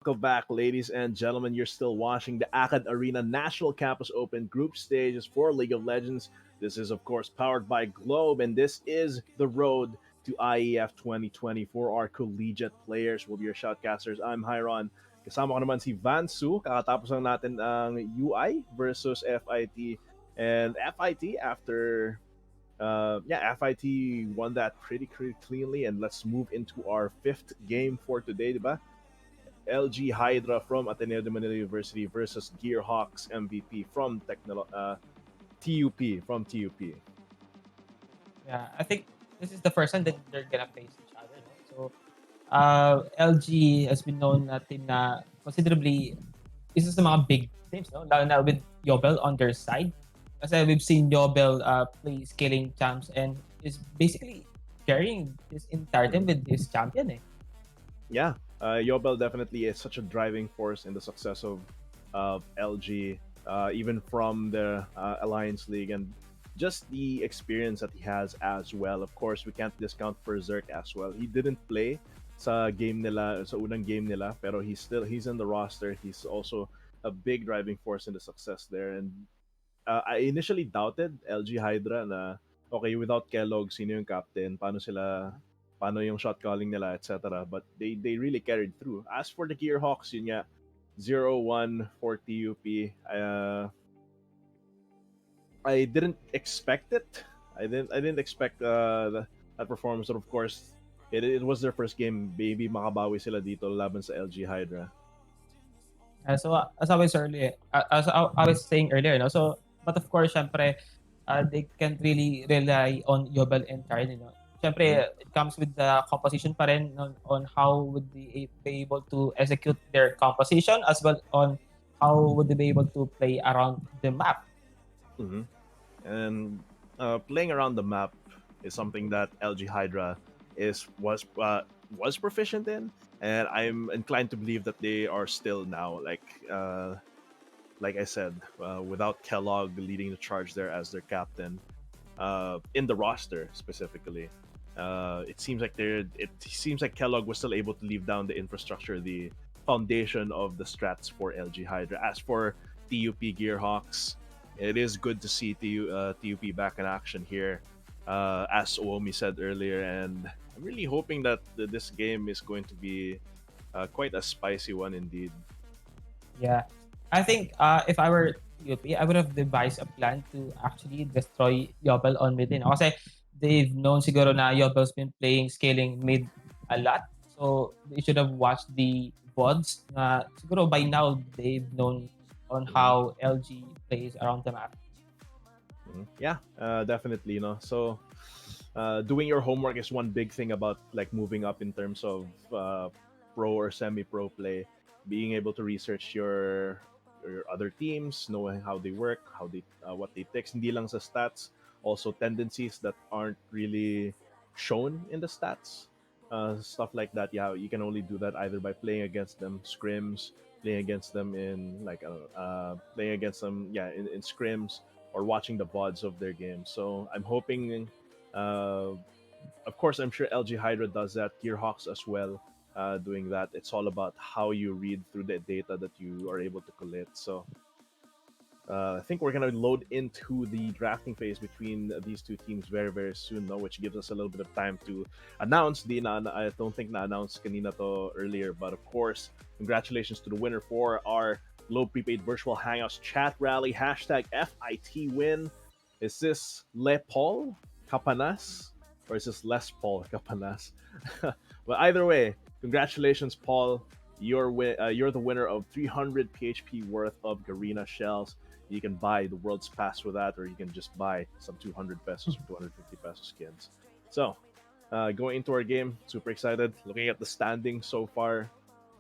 Welcome back, ladies and gentlemen. You're still watching the AcadArena National Campus Open Group Stages for League of Legends. This is, of course, powered by Globe, and this is the road to IEF 2020 for our collegiate players. We'll be your shoutcasters. I'm Hyron. Kasama ko naman si Vansu. Kakatapos lang natin ang UI versus FIT. And FIT, after FIT won that pretty cleanly. And let's move into our fifth game for today, diba? LG Hydra from Ateneo de Manila University versus Gearhawks MVP from TUP from TUP. Yeah, I think this is the first time that they're gonna face each other. No? So, LG has been known na team na considerably isa sa mga big teams, no? Lalo na with Yobel on their side. Kasi we've seen Yobel play scaling champs and is basically carrying this entire team with his champion. Yeah, Yobel definitely is such a driving force in the success of LG, even from the Alliance League, and just the experience that he has as well. Of course, we can't discount Berserk as well. He didn't play sa unang game nila, pero he's in the roster. He's also a big driving force in the success there. And I initially doubted LG Hydra na okay, without Kellogg, sino yung captain? Paano yung shot calling nila, etc. But they really carried through. As for the Gearhawks, yun nga, 0-1 for TUP. I didn't expect it. I didn't expect that performance. But of course, it was their first game. Maybe makabawi sila dito laban sa LG Hydra. So as I was earlier, I was saying earlier, no. So, but of course, syempre, they can't really rely on Yobel entirely, no. Mhm. Syempre, it comes with the composition pa rin on how would they be able to execute their composition as well on how would they be able to play around the map. Mhm. And playing around the map is something that LG Hydra is was proficient in, and I'm inclined to believe that they are still now. Like I said, without Kellogg leading the charge there as their captain, in the roster specifically, it seems like Kellogg was still able to leave down the infrastructure, the foundation of the strats for LG Hydra. As for TUP Gearhawks, it is good to see TUP back in action here, as Oomi said earlier, and I'm really hoping that this game is going to be quite a spicy one indeed. Yeah. I think if I were UP, I would have devised a plan to actually destroy Yobel on mid lane. Kasi they've known siguro na Yobel's been playing scaling mid a lot. So they should have watched the VODs na siguro by now they've known on Mhm. how LG plays around the map. Yeah, definitely. So doing your homework is one big thing about like moving up in terms of pro or semi-pro play. Being able to research your other teams, knowing how they work, how they what they fix, hindi lang sa stats, also tendencies that aren't really shown in the stats. Stuff like that. Yeah, you can only do that either by playing against them scrims, playing against them in playing against them in scrims or watching the VODs of their games. So I'm hoping uh, of course, I'm sure LG Hydra does that. Gearhawks as well, doing that. It's all about how you read through the data that you are able to collect. So I think we're gonna load into the drafting phase between these two teams very soon, no? Which gives us a little bit of time to announce the. I don't think na announced kanina to earlier, but of course, congratulations to the winner for our low prepaid virtual hangouts chat rally hashtag FIT win. Is this Le Paul Capanas or is this Les Paul Capanas? But either way, congratulations, Paul. You're the winner of 300 PHP worth of Garena shells. You can buy the world's pass for that, or you can just buy some 200 pesos or 250 pesos skins. So, going into our game, super excited. Looking at the standing so far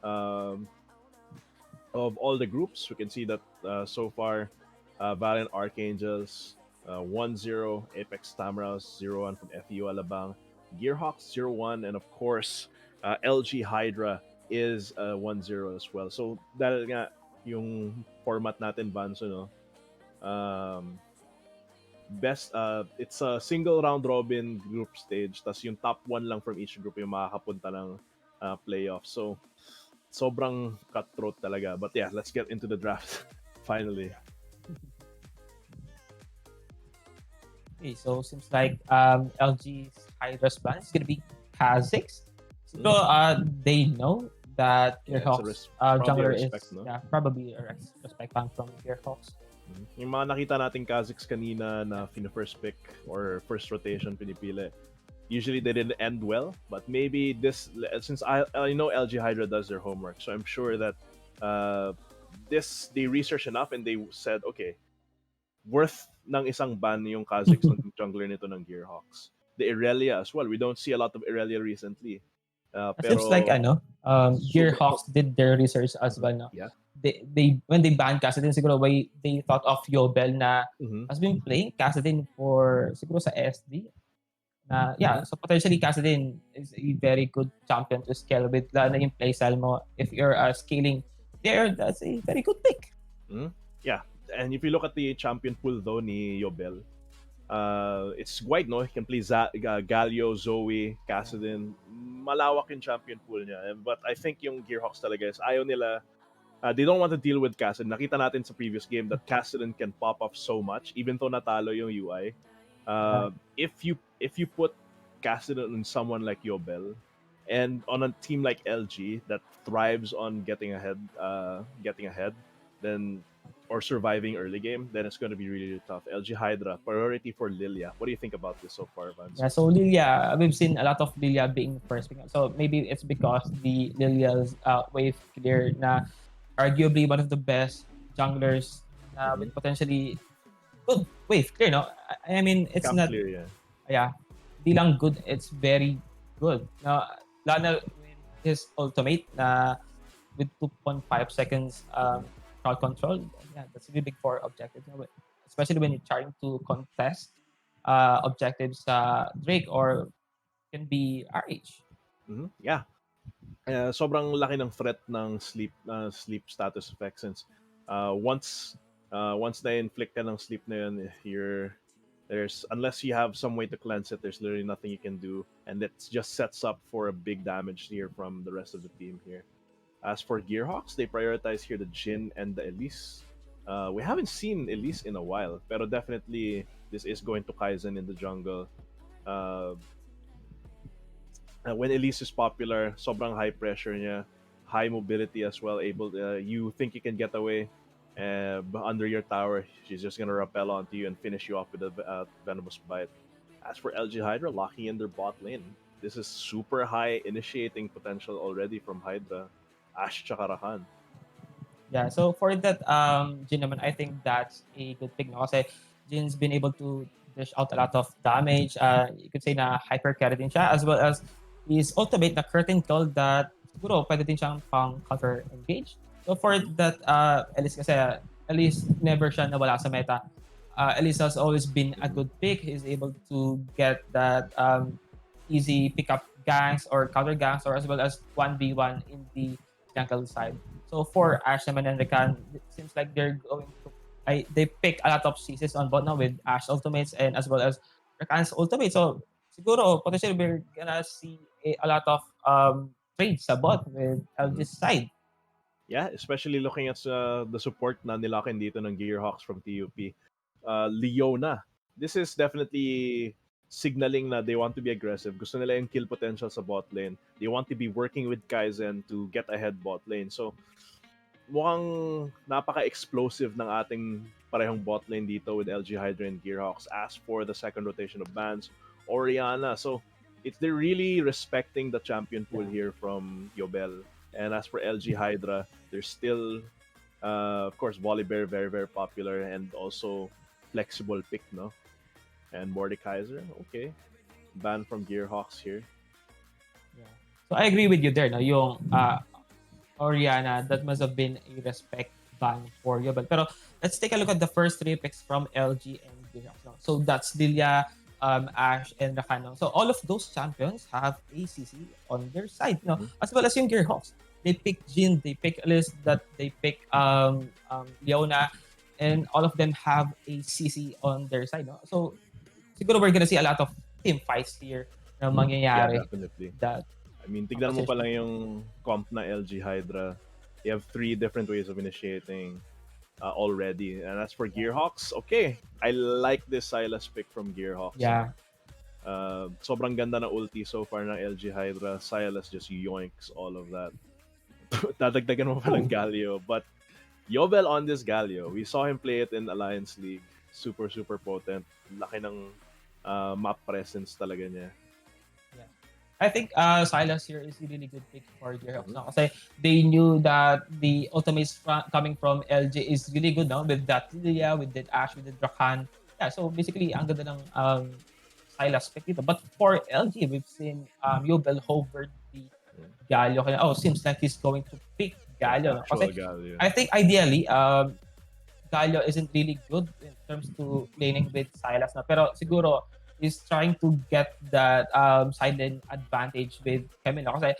um, of all the groups, we can see that so far, Valiant Archangels 1-0, Apex Tamaraws 0-1 from FEU Alabang, Gearhawks 0-1, and of course, LG Hydra is 1-0 as well. So, dahil nga yung format natin, Vanso, no? Best it's a single round robin group stage, tas yung top one lang from each group yung makakapunta ng playoff. So sobrang cutthroat talaga. But yeah, let's get into the draft finally. Okay, so seems like LG's Hydra's plan is gonna be Kha'Zix. So they know that Yeah, it's Gearhawks probably a jungler respect, is no? probably a respect bank from Gearhawks. Yung mga nakita nating Kha'Zix kanina na first pick or first rotation pinipili, usually they didn't end well, but maybe this, since I know LG Hydra does their homework, so I'm sure that uh, this they researched enough and they said, okay, worth ng isang ban yung Kha'Zix ng jungler nito ng Gearhawks. The Irelia as well. We don't see a lot of Irelia recently. It seems like Pero super, Gearhawks did their research as well. No? yeah. They when they banned Kassadin, siguro they thought of Yobel na Mm-hmm. has been playing Kassadin for siguro sa SD. Na, yeah, so potentially Kassadin is a very good champion to scale with, lalo na yung playstyle mo. If you're scaling there, that's a very good pick. Mm-hmm. Yeah, and if you look at the champion pool though ni Yobel, it's wide, no? He can play Galio, Zoe, Kassadin. Malawak yung champion pool niya. But I think yung Gearhawks talaga is ayaw nila. They don't want to deal with Kassadin. Nakita natin sa previous game that Kassadin can pop off so much, even though natalo yung UI. If you put Kassadin on someone like Yobel, and on a team like LG that thrives on getting ahead, then or surviving early game, then it's going to be really, really tough. LG Hydra, priority for Lilia. What do you think about this so far, Vance? Yeah, so Lilia, we've seen a lot of Lilia being first pick. So maybe it's because the Lilia's wave clear na arguably one of the best junglers with potentially good wave clear, no? I mean, it's Camp not, clear, yeah. yeah, di lang good, it's very good. No, lalo na with his ultimate na with 2.5 seconds crowd control, yeah, that's really big for objectives. No? Especially when you're trying to contest objectives Drake or can be RH. Yeah. Sobrang laki ng threat ng sleep status effect since once na-inflict ka ng sleep na yun, there's unless you have some way to cleanse it, there's literally nothing you can do, and it just sets up for a big damage here from the rest of the team here. As for Gearhawks, they prioritize here the Jhin and the Elise. We haven't seen Elise in a while, pero definitely this is going to Kaizen in the jungle. When Elise is popular, sobrang high pressure niya, high mobility as well. You think you can get away under your tower, she's just gonna rappel onto you and finish you off with a venomous bite. As for LG Hydra, locking in their bot lane, this is super high initiating potential already from Hydra. Ash tsaka Rakan. Yeah, so for that Jhin naman, I think that's a good thing. No? Kasi Jin's been able to dish out a lot of damage. You could say na hyper carry din siya, as well as his ultimate na curtain call that siguro pwede din siyang pang counter engage. So for that Elise kasi Elise never siya nawala sa meta. Elise has always been a good pick. He's able to get that easy pickup ganks or counter ganks, or as well as 1v1 in the jungle side. So for Ash naman and Rakan, it seems like they're going to they pick a lot of CCs on bot now with Ash ultimates and as well as Rakan's ultimate. So siguro potentially we're gonna see a lot of trades sa bot with LG's side. Yeah, especially looking at the support na nilakin dito ng Gearhawks from TUP. Leona. This is definitely signaling na they want to be aggressive. Gusto nila yung kill potential sa bot lane. They want to be working with Kaizen to get ahead bot lane. So, mukhang napaka-explosive ng ating parehong bot lane dito with LG Hydra and Gearhawks. As for the second rotation of bans, Oriana. So, they're really respecting the champion pool here from Yobel. And as for LG Hydra, they're still, of course, Volibear, very, very popular and also flexible pick, no? And Mordekaiser, okay. Ban from Gearhawks here. Yeah. So I agree with you there. No? Yung Oriana, that must have been a respect ban for you. Pero let's take a look at the first three picks from LG and Gearhawks. No? So that's Lilia, Ash, and Rakan. So all of those champions have ACC on their side. No? As well as yung Gearhawks. They pick Jhin, they pick Elise, that they pick Leona, and all of them have a CC on their side. No? So siguro we're gonna see a lot of team fights here na mangyayari. Yeah, definitely. mean, ang tignan mo pa position. lang yung comp na LG Hydra. You have 3 different ways of initiating already. And as for Yeah. Gearhawks, okay. I like this Silas pick from Gearhawks. Yeah. Sobrang ganda na ulti so far ng LG Hydra. Silas just yoinks all of that. Dadagdagan mo pa ng Galio. But Yobel on this Galio, we saw him play it in Alliance League. Super, super potent. Laki ng map presence talaga niya. Yeah. I think Silas here is a really good pick for Gearhawks now kasi they knew that the ultimates coming from LG is really good now with that Lilia, with that Ash, with the Drakan. Yeah, so basically, ang ganda ng Silas pick dito. But for LG, we've seen Yobel hovered the Galio. Kaya, seems like he's going to pick Galio. No? Actual Kasi Galio. I think ideally, Galio isn't really good in terms to laning with Silas. No? Pero siguro, is trying to get that sideline advantage with Camille. No? Kasi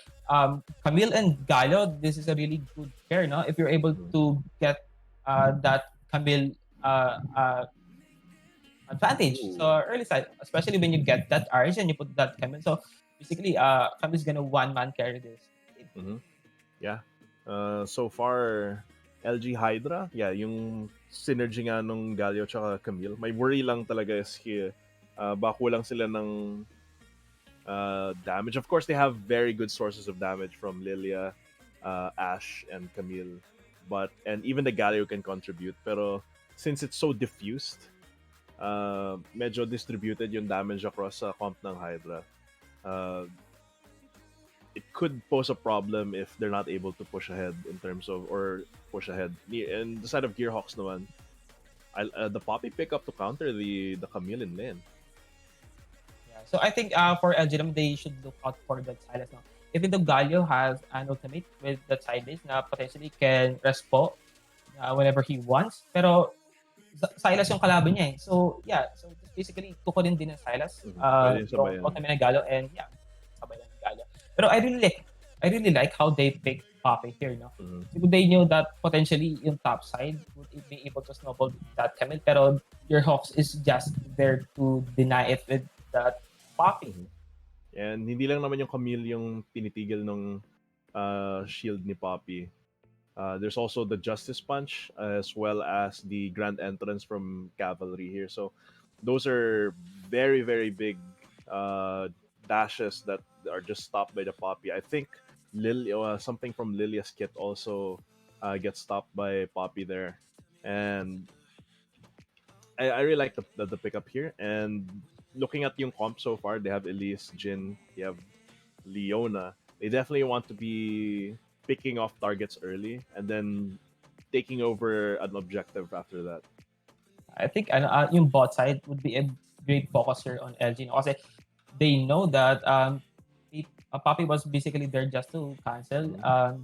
Camille and Galio, this is a really good pair. No? If you're able to get that Camille advantage. Ooh. So early side, especially when you get that Arch and you put that Camille. So basically, Camille's gonna one-man carry this. Yeah. So far, LG Hydra, yeah, yung synergy nga nung Galio tsaka Camille. May worry lang talaga is baka kulang sila ng damage. Of course, they have very good sources of damage from Lilia, Ash, and Camille. And even the Galio can contribute. Pero since it's so diffused, medyo distributed yung damage across sa comp ng Hydra. It could pose a problem if they're not able to push ahead in terms of, or push ahead. And the side of Gearhawks naman, the Poppy pick up to counter the Camille in lane. Yeah. So I think for LG, they should look out for that Silas now. Even though Galio has an ultimate with that Silas na potentially can respo whenever he wants, pero Silas yung kalaban niya eh. So yeah, so basically kukunin din ng Silas yung ultimate ng Galio and yeah, sabay lang ng Galio. Pero I really like how they picked Poppy here, no? So they knew that potentially yung top side would be able to snowball that Camille, pero your Hawks is just there to deny it with that Poppy. And hindi lang naman yung Camille yung tinitigil ng shield ni Poppy. There's also the Justice Punch as well as the Grand Entrance from Cavalry here. So those are very, very big dashes that are just stopped by the Poppy. I think something from Lilia's kit also gets stopped by Poppy there. And I really like the pickup here. And looking at yung comp so far, they have Elise, Jin, they have Leona. They definitely want to be picking off targets early and then taking over an objective after that. I think yung bot side would be a great focus here on LG. No? Kasi they know that Poppy was basically there just to cancel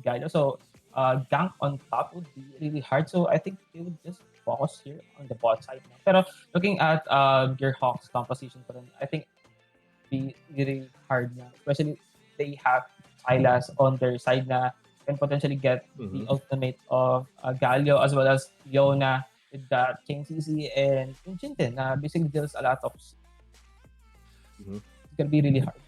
Galio. So gank on top would be really hard. So I think they would just focus here on the bot side. No? Pero looking at Gearhawks composition, I think be really hard na. Especially they have Silas on their side na can potentially get the ultimate of Galio as well as Yona with the King CC and Jinten na basically deals a lot of. It's gonna be really hard.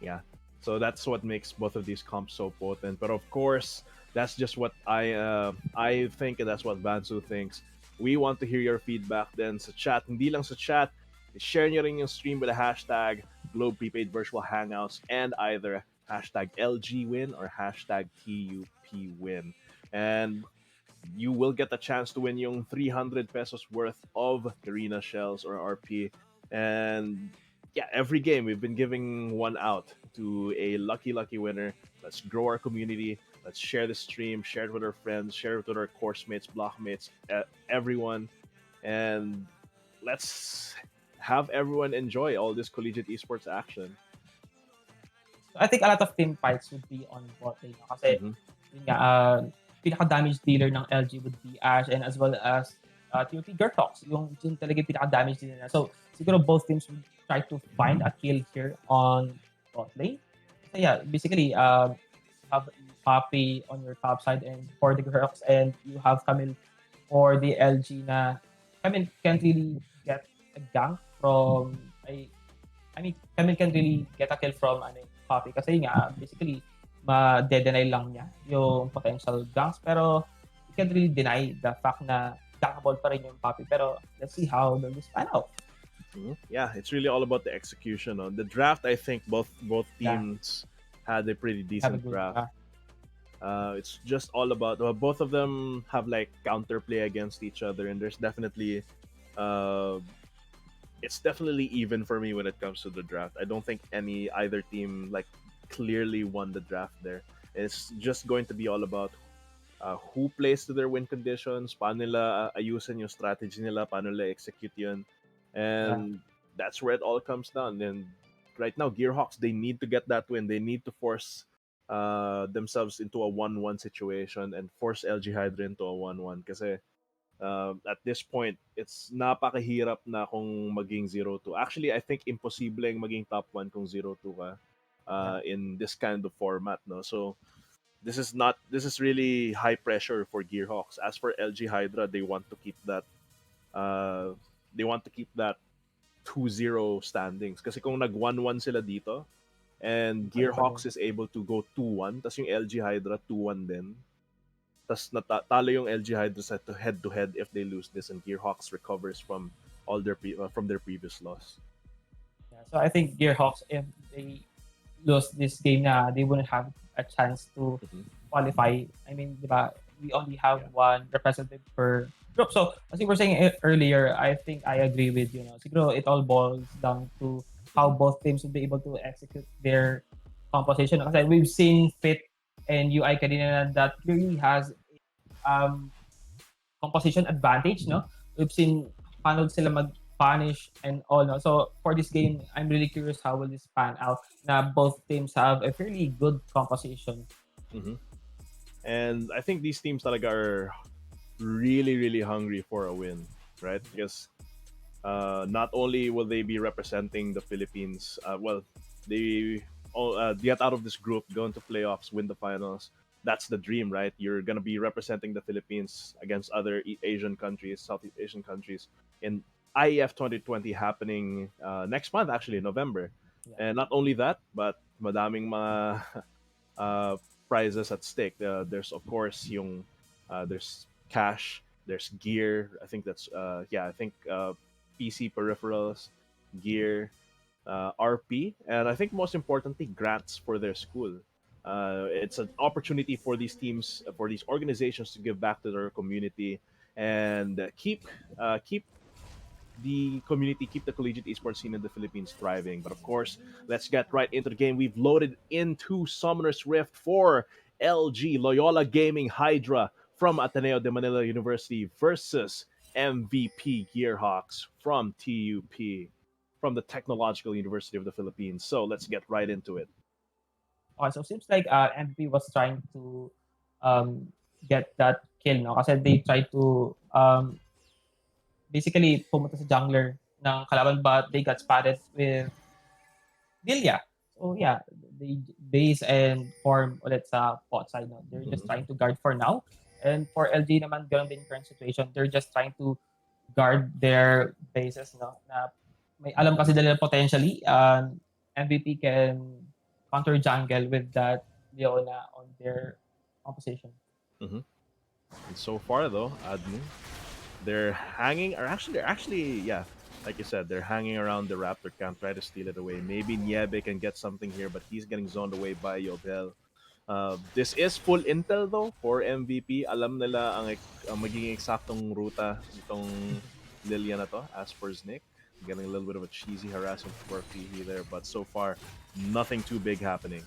Yeah. So that's what makes both of these comps so potent. But of course, that's just what I think, and that's what Vansu thinks. We want to hear your feedback then sa chat. Hindi lang sa chat, share nyo rin yung stream with a hashtag Globe Prepaid Virtual Hangouts and either hashtag LGWin or hashtag TUPWin. And you will get a chance to win yung 300 pesos worth of Arena Shells or RP. And yeah, every game we've been giving one out to a lucky winner. Let's grow our community. Let's share the stream, share it with our friends, share it with our course mates, block mates, everyone. And let's have everyone enjoy all this collegiate esports action. I think a lot of team fights would be on bot lane. Kasi pinaka-damage dealer ng LG would be Ash and as well as TUP Gearhawks. Yung talaga yung pinaka-damage dealer na. So siguro both teams would try to find a kill here on bot lane. So yeah, basically have Poppy on your top side and for the Gearhawks and you have Camille for the LG na Camille can't really get a gank from Camille can really get a kill from Poppy. Kasi nga, basically, ma-deny lang niya yung potential ganks. Pero you can't really deny the fact na gankable pa rin yung Poppy. Pero let's see how this pan out. Yeah, it's really all about the execution. On the draft, I think both Yeah, teams had a pretty they have a decent good draft. It's just all about both of them have like counterplay against each other, and there's definitely uh, it's definitely even for me when it comes to the draft. I don't think either team like clearly won the draft there. It's just going to be all about who plays to their win conditions, paano nila ayusin yung strategy nila, paano nila execute yun. yeah, And that's where it all comes down. And right now, Gearhawks, they need to get that win. They need to force themselves into a 1-1 situation and force LG Hydra into a 1-1. Kasi at this point, it's napakahirap na kung maging 0-2. Actually, I think imposibleng maging top 1 kung 0-2 ka yeah. in this kind of format. No? So, this is really high pressure for Gearhawks. As for LG Hydra, uh they want to keep that 2-0 standings kasi kung nag 1-1 sila dito and Ano pa din. Gearhawks is able to go 2-1 tas yung LG Hydra 2-1 din tas natalo yung LG Hydra sa head to head if they lose this and Gearhawks recovers from from their previous loss. Yeah. So I think Gearhawks, if they lose this game na, they wouldn't have a chance to Mhm. qualify. I mean, di ba, we only have Yeah. one representative per group. So, as you were saying earlier, I think I agree with you. No? Siguro it all boils down to how Mhm. both teams will be able to execute their composition. Kasi we've seen Fit and UI Kadina that clearly has um, composition advantage, no? We've seen paano sila mag-punish and all, no? So, for this game, I'm really curious how will this pan out na both teams have a fairly good composition. Mhm. And I think these teams talaga are really hungry for a win, right? Because not only will they be representing the Philippines, they all get out of this group, go into playoffs, win the finals. That's the dream, right? You're gonna be representing the Philippines against other Asian countries, Southeast Asian countries, in IEF 2020 happening next month, actually November. Yeah. And not only that, but madaming mga uh, prizes at stake. There's of course yung there's cash, there's gear. I think that's I think PC peripherals, gear, RP, and I think most importantly grants for their school. It's an opportunity for these teams, for these organizations to give back to their community and keep the community, keep the collegiate esports scene in the Philippines thriving. But of course, let's get right into the game. We've loaded into Summoner's Rift for LG Loyola Gaming Hydra from Ateneo de Manila University versus MVP Gearhawks from TUP, from the Technological University of the Philippines. So let's get right into it. Okay, so seems like MVP was trying to um, get that kill, no? Kasi they tried to basically pumunta sa jungler ng kalaban but they got spotted with Lilia. So yeah, they base and form ulit sa bot side. No? They're just Mhm. trying to guard for now. And for LG naman, ganun din current situation. They're just trying to guard their bases. No? Na may alam kasi nila potentially, MVP can counter jungle with that Leona on their composition. Mhm. And so far, though, ADMU, they're hanging, or they're actually, yeah, like you said, they're hanging around the Raptor camp, try to steal it away. Maybe Niebe can get something here, but he's getting zoned away by Yobel. This is full intel though for MVP. Alam nila ang magiging eksaktong ruta nitong Lilia na to, as per Znick. Getting a little bit of a cheesy harassment for Fihi there, but so far, nothing too big happening.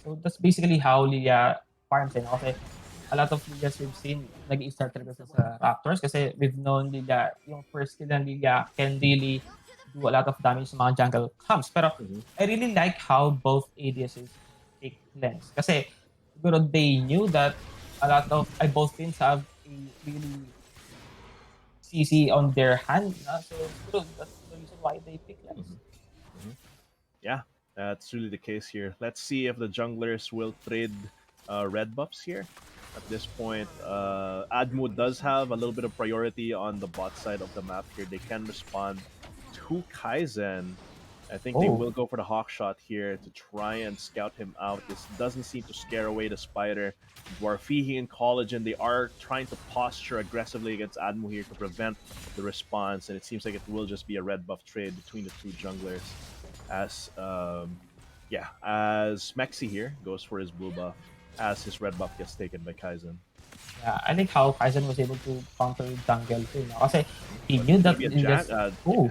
So that's basically how Lilia farms eh. No? Kasi a lot of Lilias we've seen nag-i-start talaga sa Raptors kasi we've known Lilia, yung first skill ng Lilia can really do a lot of damage sa mga jungle camps. Pero Mhm. I really like how both ADSs take lens. Kasi siguro they knew that a lot of both teams have a really CC on their hand. Na? So siguro that's the reason why they pick lens. Mhm. Mhm. Yeah, that's really the case here. Let's see if the junglers will trade red buffs here. At this point, Admu does have a little bit of priority on the bot side of the map here. They can respond to Kaizen. I think they Oh, will go for the hawk shot here to try and scout him out. This doesn't seem to scare away the spider. Dwarfihi and Collagen, they are trying to posture aggressively against ADMU here to prevent the response, and it seems like it will just be a red buff trade between the two junglers. As as Mexi here goes for his blue buff, as his red buff gets taken by Kaizen. yeah. I like how Kaizen was able to counter jungle too. No? Kasi he But knew it's gonna that be a in Jan. just oh,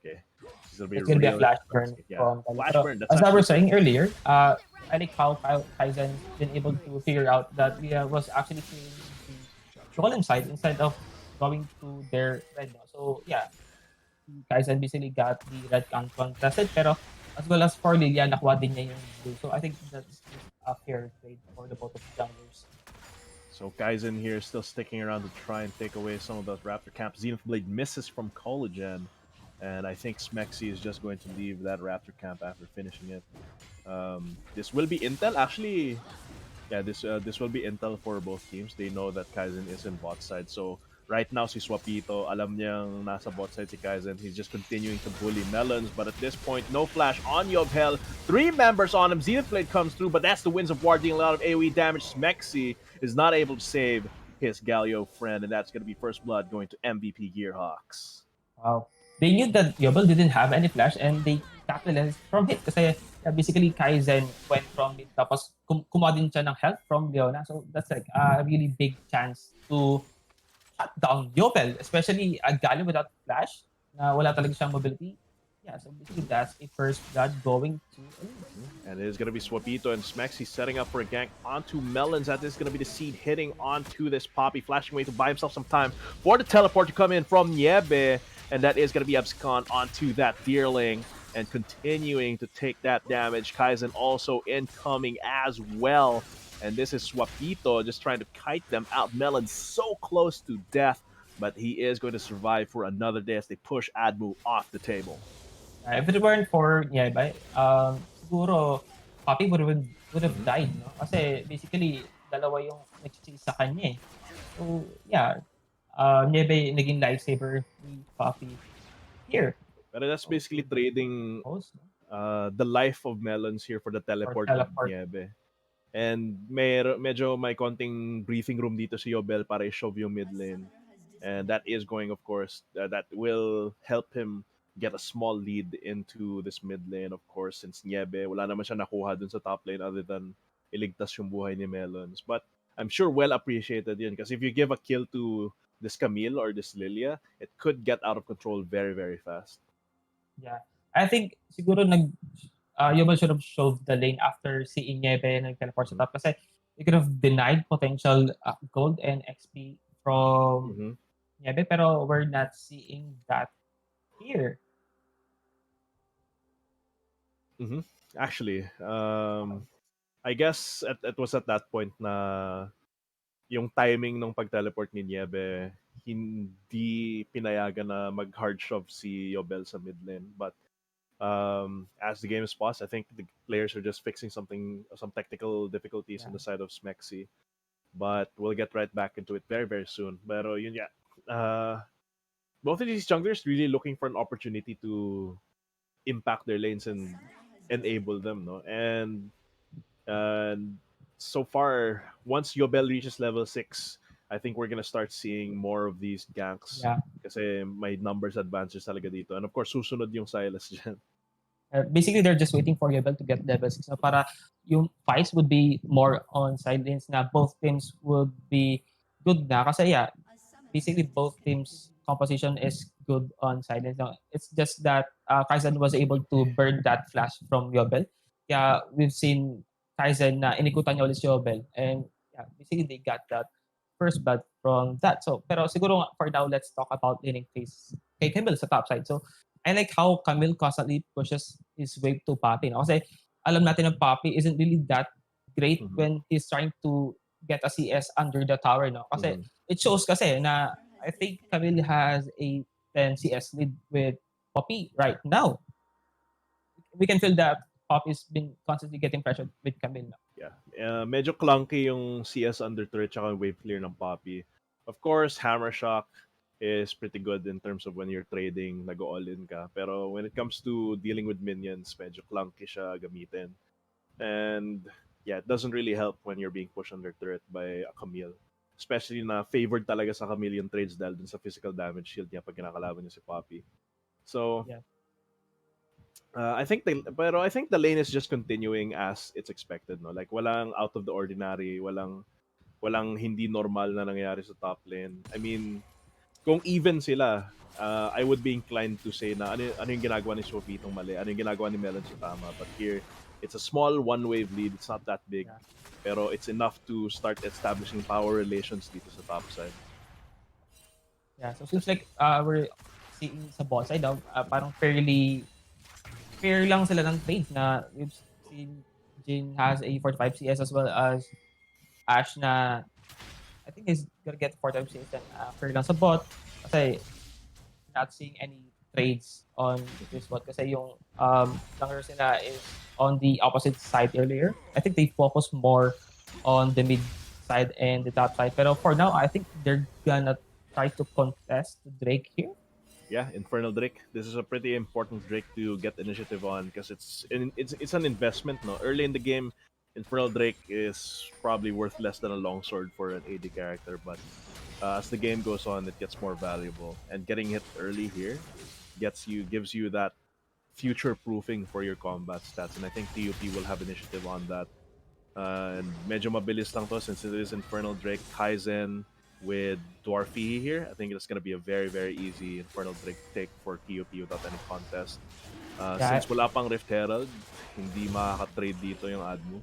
Okay, it's gonna be a it's gonna be a real flash burn expensive. Yeah, from Kali. flash Pero burn. That's as I actually was good. saying earlier, I like how Kaizen's been able to figure out that Leah was actually playing the golem side instead of going to their red. No? So yeah, Kaizen basically got the red count contested, pero as well as for Lilia, nakuha din niya yung blue. So I think that's just a fair trade for the both of the junglers. So Kaizen here still sticking around to try and take away some of those Raptor camps. Zenith Blade misses from Collagen, and I think Smexy is just going to leave that Raptor camp after finishing it. This will be intel. Actually, yeah, this will be intel for both teams. They know that Kaizen is in bot side. So right now si Swapito, alam niyang nasa bot side si Kaizen. He's just continuing to bully Melons. But at this point, no flash on Yobhel. Three members on him. Zenith Blade comes through, but that's the Winds of War dealing a lot of AoE damage. Smexy is not able to save his Galio friend, and that's going to be first blood going to MVP Gearhawks. Wow. They knew that Yobel didn't have any flash and they capitalized from it kasi basically Kaizen went from mid tapos kumuha din siya ng help from Leona. So that's like a really big chance to shut down Yobel, especially a Galio without flash na wala talaga siyang mobility. Yeah, so basically that's a first blood going to Elise. And it is going to be Swapito and Smexy setting up for a gank onto Melons. That is going to be the seed hitting onto this Poppy, flashing away to buy himself some time for the teleport to come in from Niebe. And that is going to be Abscon onto that Deerling and continuing to take that damage. Kaizen also incoming as well. And this is Swapito just trying to kite them out. Melons so close to death, but he is going to survive for another day as they push Admu off the table. If it weren't for Niebay, siguro Poppy would have Mhm. died, no? Kasi basically dalawa yung nagsisi sa kanya eh. So yeah, Niebay naging lifesaver ni Poppy here. But that's So basically good trading host, no? the life of Melons here for the Or teleport of teleport. Niebe. And medyo may konting briefing room dito si Yobel para i-shove yung mid lane. And that is going, of course, that will help him get a small lead into this mid lane, of course, since Niebe, wala naman siya nakuha dun sa top lane other than iligtas yung buhay ni Melons. But I'm sure well appreciated yun because if you give a kill to this Camille or this Lilia, it could get out of control very, very fast. Yeah. I think siguro Yobel should have showed the lane after seeing Niebe nag-teleport sa Mhm. top kasi they could have denied potential gold and XP from Mhm. Niebe pero we're not seeing that here. Mhm. Actually, I guess it was at that point na yung timing ng pag-teleport ni Niebe hindi pinayagan na mag-hard shove si Yobel sa mid lane. But as the game is paused, I think the players are just fixing some technical difficulties on Yeah. the side of Smexy. But we'll get right back into it very, very soon. Pero yun yeah. Both of these junglers really looking for an opportunity to impact their lanes and enable them, no? And so far, once Yobel reaches level 6, I think we're gonna start seeing more of these ganks Yeah. kasi may numbers advances talaga dito. And of course, susunod yung Silas dyan. Basically, they're just waiting for level to get level 6 na para yung fights would be more on side lanes na both teams would be good na. Kasi yeah, basically both teams' composition is good on side lanes. Now, it's just that Kaizen was able to burn that flash from Yobel. Yeah, we've seen Kaizen na inikutan niya ulit si Yobel. And yeah, basically they got that first blood from that. So, pero siguro for now, let's talk about laning phase kay Camille sa top side. So, I like how Camille constantly pushes his wave to Poppy. No? Kasi alam natin na Poppy isn't really that great Mhm. when he's trying to get a CS under the tower. No? Kasi Mhm. it shows kasi na I think Camille has a 10 CS lead with Poppy right now. We can feel that Poppy's been constantly getting pressured with Camille. No? Yeah. Medyo clunky yung CS under turret tsaka wave clear ng Poppy. Of course, Hammer Shock. is pretty good in terms of when you're trading, nag-all-in ka. Pero when it comes to dealing with minions, medyo clunky siya gamitin. And yeah, it doesn't really help when you're being pushed under turret by a Camille. Especially na favored talaga sa Camille yung trades dahil dun sa physical damage shield niya pag kinakalaban niya si Poppy. So, Yeah. pero I think the lane is just continuing as it's expected, no? Like walang out of the ordinary, walang hindi normal na nangyayari sa top lane. I mean, kung even sila, I would be inclined to say na ano yung ginagawa ni Sophie itong mali, ano yung ginagawa ni Melon sa tama. But here, it's a small one-wave lead. It's not that big. Yeah. Pero it's enough to start establishing power relations dito sa top side. Yeah, so seems like we're seeing sa bot side parang fair lang sila ng trades na we've seen Jin has a 45 CS as well as Ash na I think is gonna get 45 CS and fair lang sa bot kasi not seeing any trades on this bot kasi yung langers nila is on the opposite side earlier. I think they focus more on the mid side and the top side. Pero for now, I think they're gonna try to contest Drake here. Yeah, Infernal Drake. This is a pretty important Drake to get initiative on because it's an investment. No, early in the game, Infernal Drake is probably worth less than a longsword for an AD character, but as the game goes on, it gets more valuable. And getting hit early here gives you that future proofing for your combat stats, and I think TUP will have initiative on that. And medyo mabilis lang to since it is Infernal Drake Kaizen with Dwarfy here. I think it's going to be a very, very easy Infernal Drake take for TUP without any contest. Yeah, Since wala pang Rift Herald, hindi makaka-trade dito yung ADMU,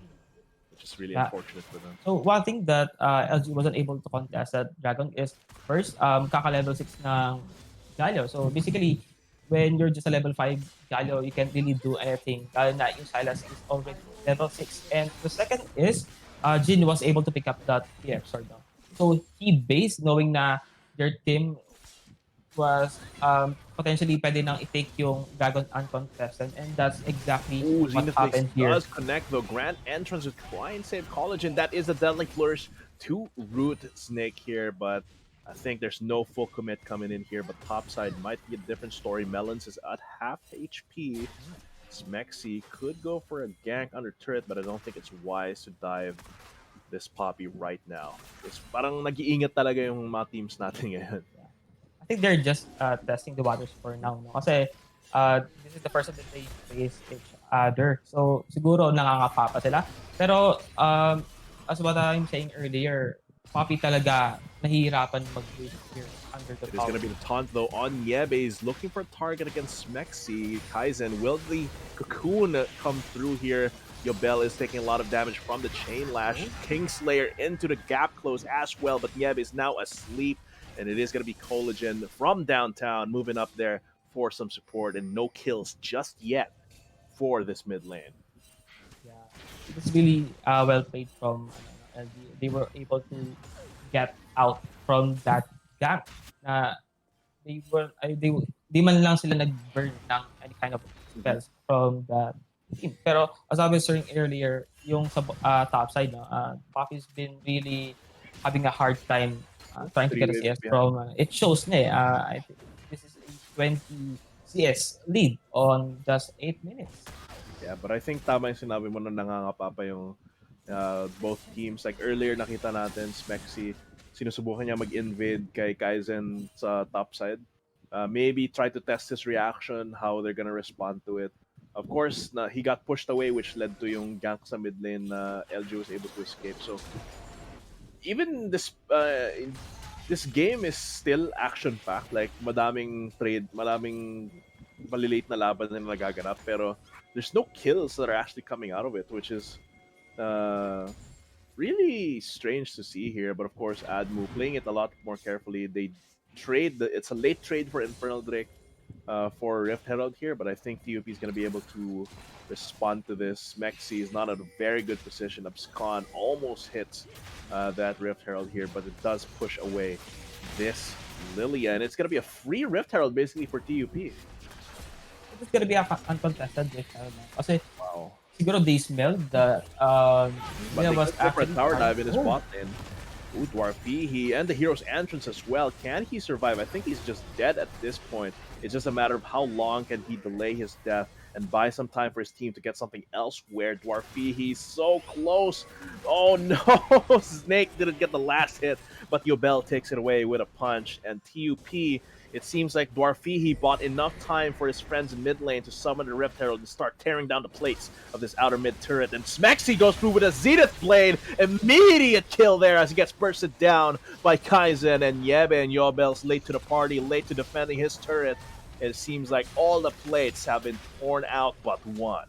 which is really yeah. unfortunate for them. So one thing that LG wasn't able to contest that Dragon is first kaka-level 6 ng Galio. So basically, when you're just a level 5 Galio, you can't really do anything. Lalo na yung Silas is already level 6. And the second is, Jin was able to pick up that TF sword now. So he based knowing na their team was potentially pwede nang i-take yung Dragon uncontested, and that's exactly Ooh, what Zenith happened here. does connect the Grand Entrance with Try and Save College, and that is a Deadly Flourish to root Snake here, but I think there's no full commit coming in here, but top side might be a different story. Melons is at half HP. Smexy could go for a gank under turret, but I don't think it's wise to dive this Poppy right now. It's parang nag-iingat talaga yung mga teams natin ngayon. I think they're just testing the waters for now. No? Kasi this is the first time that they face each other. So siguro nangangapa pa sila. Pero as what I'm saying earlier, Poppy talaga nahihirapan mag-win here under the It is going to be the taunt though on Yebe. He's looking for a target against Smexy. Kaizen, will the cocoon come through here? Yobel is taking a lot of damage from the chain lash. Kingslayer into the gap close as well, but Yebe is now asleep. And it is going to be Collagen from downtown moving up there for some support, and no kills just yet for this mid lane. Yeah, it's really well played from LG. They were able to get out from that gap. They man lang sila nag-burn ng any kind of spells from the team. Pero as I was saying earlier, yung sa top side, Poppy's been really having a hard time trying to get a CS from it shows na I think this is a 20 CS lead on just 8 minutes. Yeah, but I think tama yung sinabi mo na nangangapa pa yung both teams. Like earlier nakita natin, Smexy, sinusubukan niya mag-invade kay Kaizen sa top side. Maybe try to test his reaction, how they're gonna respond to it. Of course, he got pushed away, which led to yung gank sa mid lane na LG was able to escape. So even this game is still action packed. Like madaming trade, madaming maliliit na laban na nagaganap, pero there's no kills that are actually coming out of it, which is really strange to see here. But of course, ADMU playing it a lot more carefully. They it's a late trade for Infernal Drake for Rift Herald here, but I think TUP is going to be able to respond to this. Mexi is not at a very good position. Abscon almost hits that Rift Herald here, but it does push away this Lilia, and it's going to be a free Rift Herald basically for TUP. It's going to be a uncontested Rift Herald. Kasi wow. siguro they smelled that but they was for a tower dive in his bot lane. Ooh, Dwarfihi and the hero's entrance as well. Can he survive? I think he's just dead at this point. It's just a matter of how long can he delay his death and buy some time for his team to get something elsewhere. Dwarfihi so close. Oh no! Snake didn't get the last hit, but Yobel takes it away with a punch. And TUP, it seems like Dwarfihi bought enough time for his friends in mid lane to summon the Rift Herald and start tearing down the plates of this outer mid turret. And Smexy goes through with a Zenith Blade. Immediate kill there as he gets bursted down by Kaizen. And Yebe and Yobel's late to the party, late to defending his turret. It seems like all the plates have been torn out but one.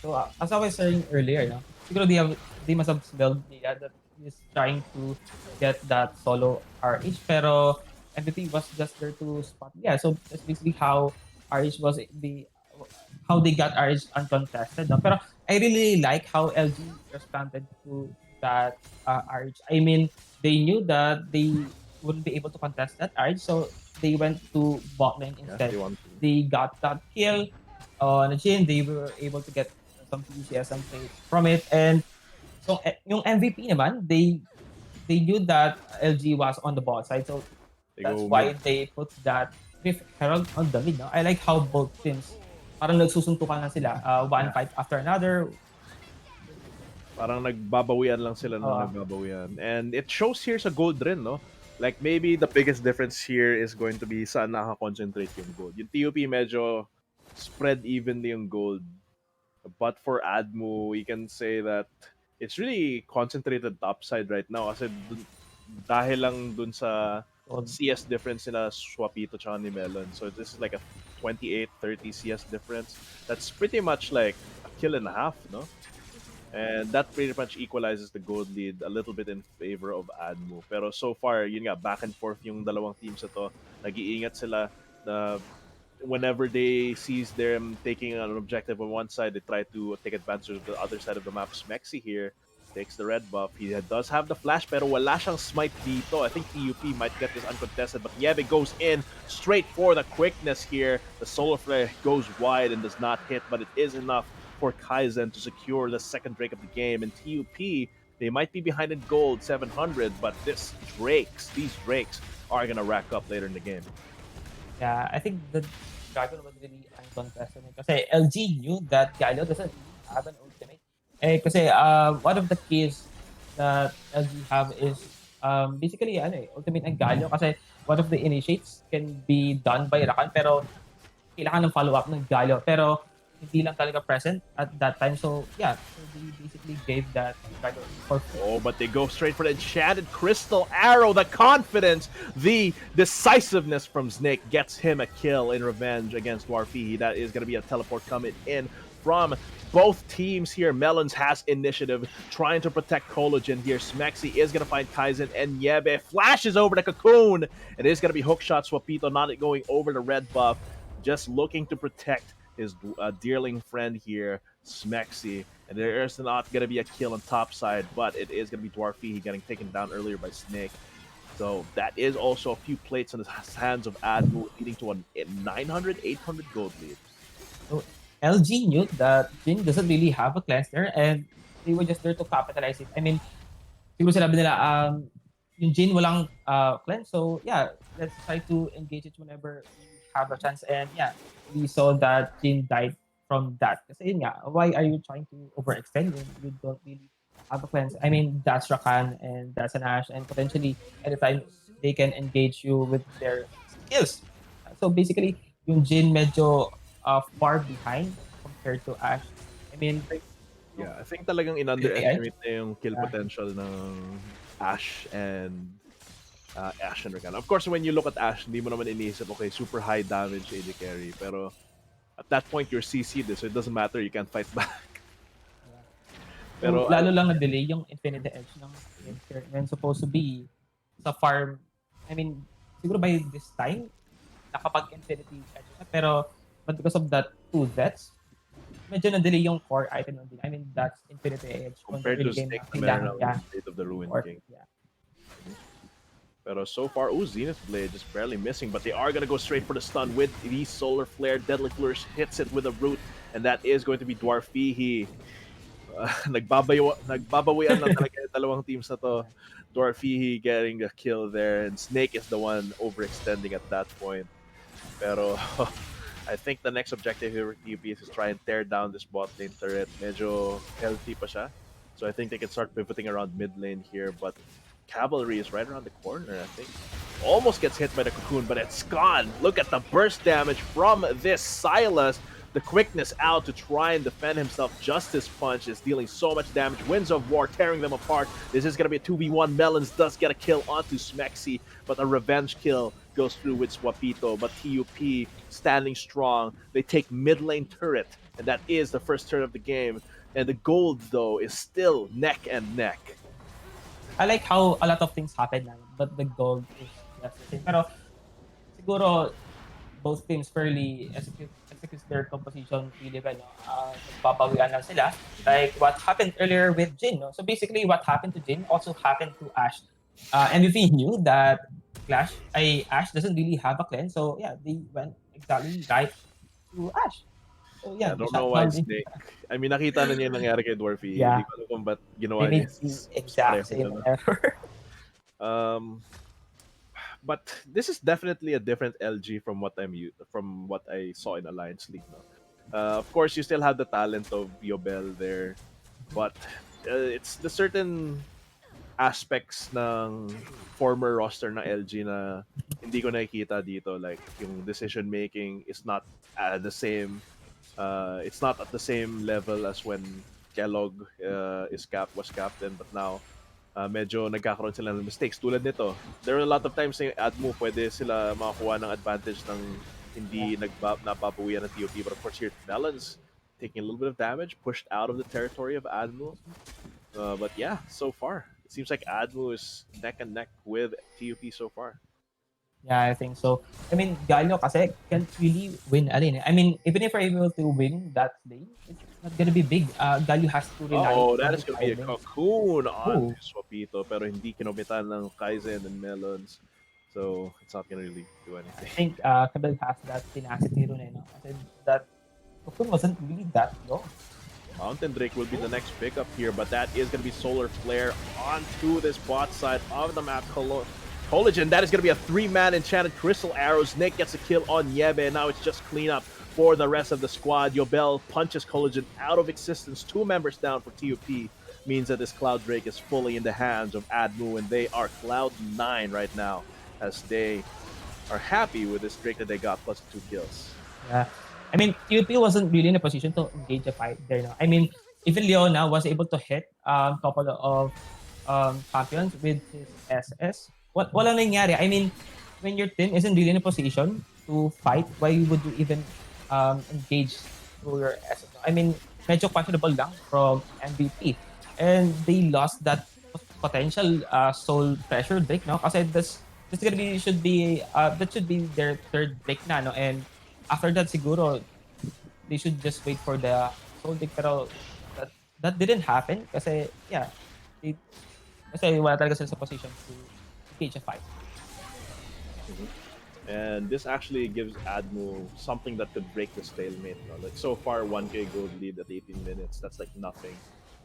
So as I was saying earlier, no, siguro they must have smelled nila that he's trying to get that solo RH, pero MVP was just there to spot. Yeah, so that's basically how RH was how they got RH uncontested. No? Pero I really like how LG responded to that RH. I mean, they knew that they wouldn't be able to contest that RH, so they went to bot lane Yeah, instead. they want to. They got that kill on the Jhin. They were able to get some PCS, some plays from it. And so yung MVP naman, they knew that LG was on the bot side. So They that's go why mid. they put that Rift Herald on the mid. No? I like how both teams parang nagsusuntukan lang sila. One Yeah. fight after another. Parang nagbabawian lang sila ng Uh, nagbabawian. And it shows here sa gold rin, no? Like, maybe the biggest difference here is going to be saan nakakoncentrate yung gold. Yung TUP medyo spread evenly yung gold. But for ADMU, we can say that it's really concentrated topside right now kasi dahil lang dun sa CS difference nila Swapito tsaka ni Melon. So this is like a 28-30 CS difference. That's pretty much like a kill and a half, no? And that pretty much equalizes the gold lead a little bit in favor of ADMU. Pero so far, yun nga, back and forth yung dalawang teams ito. Nag-iingat sila na whenever they sees them taking an objective on one side, they try to take advantage of the other side of the map. Smexy here takes the red buff. He does have the flash, pero wala siyang smite dito. I think TUP might get this uncontested, but Yebe goes in straight for the quickness here. The solar flare goes wide and does not hit, but it is enough for Kaizen to secure the second Drake of the game. And TUP, they might be behind in gold 700, but these Drakes are gonna rack up later in the game. yeah, I think the Dragon was really uncontested. Kasi LG knew that Galio doesn't really have an ultimate. Kasi one of the keys that LG have is basically ultimate ng Galio kasi one of the initiates can be done by Rakan pero kailangan ng follow-up ng Galio. Pero hindi lang talaga present at that time. So, yeah. So, they basically gave that Dragon for free. Oh, but they go straight for the enchanted crystal arrow. The confidence, the decisiveness from Snake gets him a kill in revenge against Dwarfihi. That is going to be a teleport coming in from both teams here. Melons has initiative, trying to protect Collagen here. Smexy is going to find Kaizen, and Yebe flashes over the Cocoon. It is going to be hookshot. Swapito not going over the red buff, just looking to protect his dearling friend here, Smexy. And there is not going to be a kill on top side, but it is going to be Dwarfihi getting taken down earlier by Snake. So that is also a few plates in the hands of ADMU, leading to a 900, 800 gold lead. So, LG knew that Jhin doesn't really have a cleanser and they were just there to capitalize it. I mean, siguro sinabi nila, yung Jhin walang cleanse. So, yeah, let's try to engage it whenever we have a chance. And, yeah, we saw that Jhin died from that. Kasi yun nga, why are you trying to overextend when you don't really have a cleanse? I mean, that's Rakan and that's an Ashe, and potentially anytime they can engage you with their skills. So basically, yung Jhin medyo far behind compared to Ashe. I mean, yeah, I think talagang in-underestimate na yung kill potential ng Ashe and Rakan. Of course, when you look at Ashe, hindi mo naman iniisip, okay, super high damage AD carry. Pero at that point, you're CC'd, so it doesn't matter, you can't fight back. Pero lalo lang na-delay yung Infinity Edge ng when supposed to be sa farm. I mean, siguro by this time, nakapag-Infinity Edge na. Pero but because of that 2 deaths, medyo na-delay yung core item ng din. I mean, that's Infinity Edge. Compared to Snake na meron ng Blade of the Ruin King. Yeah. Pero so far, Zenith Blade just barely missing, but they are going to go straight for the stun with the Solar Flare. Deadly Flourish hits it with a root, and that is going to be Dwarfihi. Nagbabawian lang talaga dalawang teams na to, Dwarfy getting a kill there, and Snake is the one overextending at that point. Pero I think the next objective here with TUP is to try and tear down this bot lane turret. Medyo healthy pa siya. So I think they can start pivoting around mid lane here, but Cavalry is right around the corner, I think. Almost gets hit by the cocoon, but it's gone. Look at the burst damage from this Silas. The quickness out to try and defend himself. Justice Punch is dealing so much damage. Winds of War tearing them apart. This is going to be a 2v1. Melons does get a kill onto Smexy, but a revenge kill goes through with Swapito. But TUP standing strong. They take mid lane turret, and that is the first turn of the game. And the gold, though, is still neck and neck. I like how a lot of things happen now, but the gold is just the same. Pero siguro both teams fairly execute their composition really well. No? Nagbabawian lang sila. Like what happened earlier with Jin. No? So basically, what happened to Jin also happened to Ashe. MVP knew that Ashe doesn't really have a cleanse. So yeah, they went exactly right to Ashe. So yeah, I they don't know shut why down Jin. Snake. I mean, nakita na niya yung nangyari kay Dwarfy. Hindi Yeah, ko alam kung ba't they ginawa niya. made the exact Pareho same na. error. But this is definitely a different LG from what from what I saw in Alliance League. No? Of course, you still have the talent of Yobel there, but it's the certain aspects ng former roster ng LG na hindi ko nakikita dito. Like yung decision making is not the same. It's not at the same level as when Kellogg was captain, but now medyo nagkakaroon sila ng mistakes. Tulad nito, there are a lot of times na yung ADMU pwede sila makakuha ng advantage ng hindi napapawian ng TOP. But of course here, Melons taking a little bit of damage, pushed out of the territory of ADMU. But yeah, so far, it seems like ADMU is neck and neck with TUP so far. Yeah, I think so. I mean, Galio kasi can't really win arena. I mean, even if we're able to win that lane, it's not gonna be big. Galio has to rely Oh, that on is his going to be a timing. cocoon on Oh, Swapito, pero hindi kinobitan ng Kaizen and Melons. So, it's not going to really do I anything. think Kabel has that tenacity rin, no? Kasi that Cocoon wasn't really that low. Mountain Drake will be the next pickup here, but that is going to be Solar Flare onto this bot side of the map. Collagen, that is going to be a 3-man enchanted Crystal Arrow. Snake gets a kill on Yebe, and now it's just cleanup for the rest of the squad. Yobel punches Collagen out of existence. 2 members down for TUP. Means that this Cloud Drake is fully in the hands of ADMU, and they are Cloud 9 right now, as they are happy with this Drake that they got, plus 2 kills. Yeah. I mean, TUP wasn't really in a position to engage a fight there. No? I mean, even Leona was able to hit a couple of champions with his SS. Walang nangyari. I mean, when your team isn't really in a position to fight, why would you even engage through your SS? I mean, medyo questionable lang from MVP. And they lost that potential soul pressure break, no? Kasi this gonna be that should be their third break na, no? And after that, siguro, they should just wait for the soul break. Pero that didn't happen kasi, yeah, kasi wala talaga sila sa position to engage a fight. And this actually gives ADMU something that could break the stalemate. No? Like so far, 1k gold lead at 18 minutes. That's like nothing.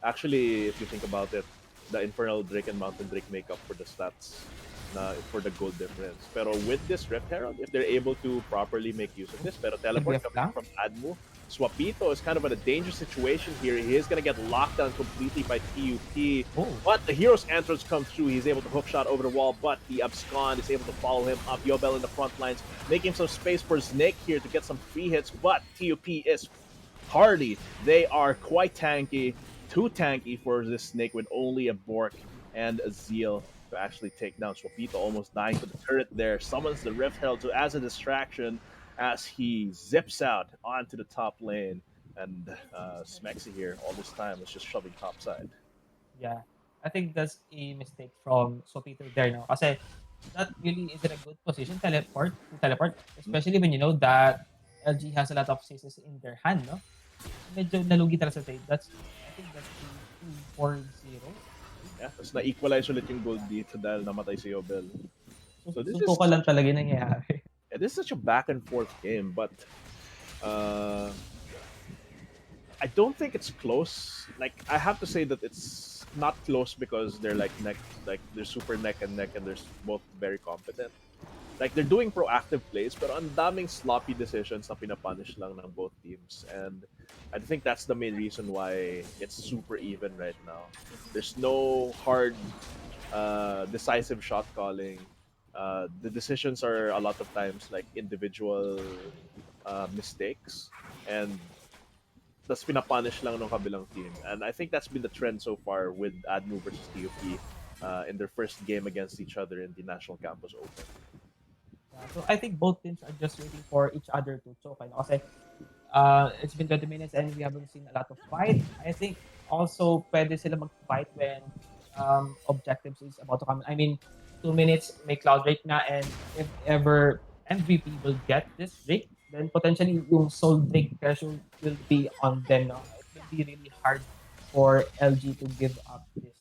Actually, if you think about it, the Infernal Drake and Mountain Drake make up for the stats for the gold difference. Pero with this Rift Herald, if they're able to properly make use of this, pero teleport coming from ADMU, Swapito is kind of in a dangerous situation here. He is going to get locked down completely by TUP. Oh. But the hero's entrance comes through. He's able to hook shot over the wall, but the abscond is able to follow him up. Yobel in the front lines, making some space for Snake here to get some free hits, but TUP is hardy. They are quite tanky. Too tanky for this Snake with only a Bork and a Zeal to actually take down Swapito, almost dying to the turret there. Summons the Rift Herald to as a distraction as he zips out onto the top lane. And Smexy here all this time was just shoving top side. Yeah, I think that's a mistake from Swapito there, no? Kasi that really isn't a good position to teleport, especially when you know that LG has a lot of cases in their hand, no? Medyo nalugi talaga sa trade. I think that's the 2-4-0. Yeah, tapos na-equalize ulit yung gold dito dahil namatay si Yobel. So this is lang talaga yung nangyayari. Yeah, this is such a back and forth game, but I don't think it's close. Like I have to say that it's not close because they're like they're super neck and neck, and they're both very competent. Like they're doing proactive plays, pero ang daming sloppy decisions na pinapunish lang ng both teams. And I think that's the main reason why it's super even right now. There's no hard, decisive shot calling. The decisions are a lot of times like individual mistakes, and tas pinapunish lang ng kabilang team. And I think that's been the trend so far with ADMU versus TUP in their first game against each other in the National Campus Open. Yeah, so I think both teams are just waiting for each other to choke. Ano? Kasi it's been 20 minutes and we haven't seen a lot of fight. I think also pwede sila mag-fight when objectives is about to come. I mean, 2 minutes may Cloud Drake na, and if ever MVP will get this Drake, then potentially yung Soul Drake pressure will be on them. No? It will be really hard for LG to give up this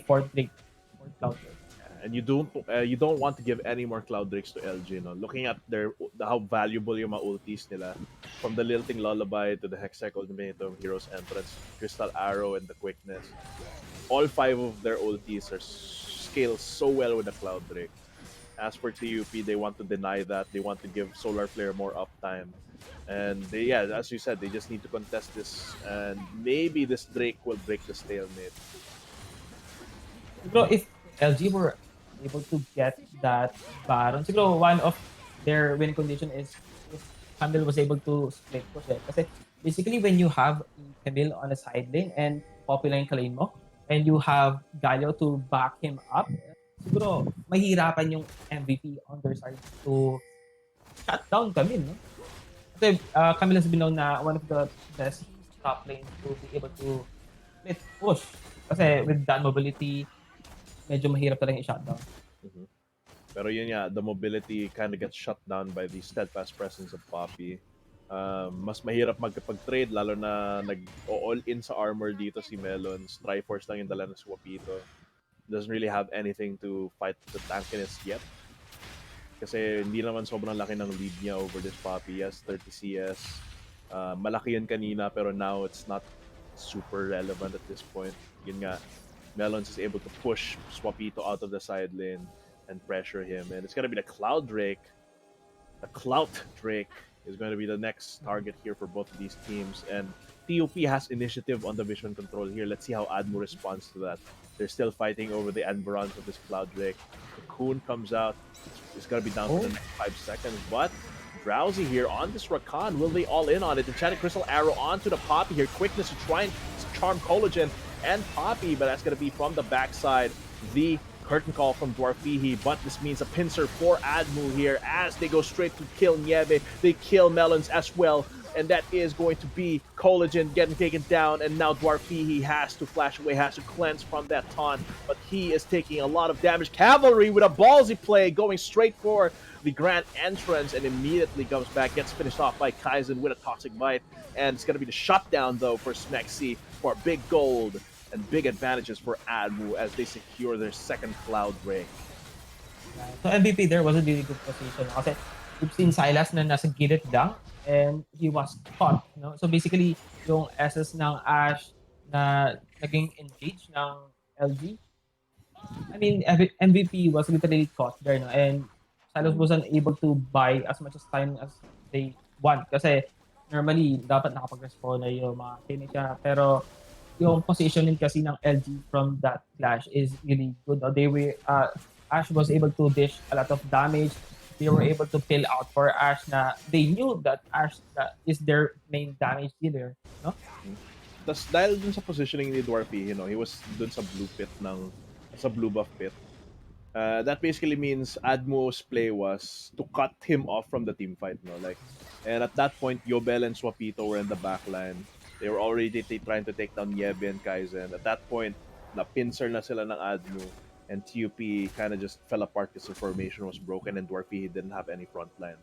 fourth Drake for Cloud Drake. And you don't want to give any more Cloud Drakes to LG. No, looking at how valuable yung mga ultis nila, from the Lilting Lullaby to the Hextech Ultimatum, Hero's Entrance, Crystal Arrow, and the Quickness. All 5 of their ultis are scaled so well with the Cloud Drake. As for TUP, they want to deny that. They want to give Solar Flare more uptime. And as you said, they just need to contest this, and maybe this Drake will break the stalemate. Siguro if LG were able to get that Baron, siguro one of their win condition is if Camille was able to split push it. Kasi basically when you have Camille on a side lane and popular yung lane mo, and you have Galio to back him up, siguro mahirapan yung MVP on their side to shut down Camille, no? Kasi Camille has been known na one of the best top lanes to be able to split push. Kasi with that mobility, medyo mahirap talaga i-shutdown. Mhm. Pero yun nga, the mobility kind of gets shut down by the steadfast presence of Poppy. Mas mahirap magkapag-trade, lalo na nag-all-in sa armor dito si Melons. Triforce lang yung dala ng Swapito. Doesn't really have anything to fight the tankiness yet. Kasi hindi naman sobrang laki ng lead niya over this Poppy. Yes, 30 CS. Malaki yun kanina, pero now it's not super relevant at this point. Yun nga, Melons is able to push Swapito out of the side lane and pressure him. And it's going to be the Cloud Drake. The Clout Drake is going to be the next target here for both of these teams. And TUP has initiative on the vision control here. Let's see how ADMU responds to that. They're still fighting over the Environs of this Cloud Drake. The Coon comes out. It's going to be down for the next 5 seconds. But Drowsy here on this Rakan. Will they all in on it? Enchanted Crystal Arrow onto the Poppy here. Quickness to try and charm Collagen and Poppy, but that's going to be from the backside. The curtain call from Dwarfihi, but this means a pincer for ADMU here as they go straight to kill Nieve. They kill Melons as well, and that is going to be Collagen getting taken down, and now Dwarfihi has to flash away, has to cleanse from that taunt, but he is taking a lot of damage. Cavalry with a ballsy play, going straight for the Grand Entrance, and immediately comes back, gets finished off by Kaizen with a Toxic Bite, and it's going to be the shutdown, though, for Smexy for big gold and big advantages for ADMU as they secure their second Cloud Break. So MVP there was a really good position. Kasi we've seen Silas na nasa gilid lang and he was caught. No? So basically, yung SS ng Ash na naging engaged ng LG, I mean, MVP was literally caught there. No? And Silas wasn't able to buy as much as time as they want. Kasi normally, dapat nakapag-respond na yung mga teammates niya. Pero yung positioning kasi ng LG from that clash is really good. No? Ash was able to dish a lot of damage. They were able to kill out for Ash na they knew that Ash is their main damage dealer. No? Tas dahil dun sa positioning ni Dwarfy, he was dun sa blue buff pit. That basically means ADMU's play was to cut him off from the team fight. And at that point, Yobel and Swapito were in the backline. They were already trying to take down Nieve and Kaizen. At that point, na-pincer na sila ng ADMU, and TUP kind of just fell apart because the formation was broken and Dwarfy didn't have any front line.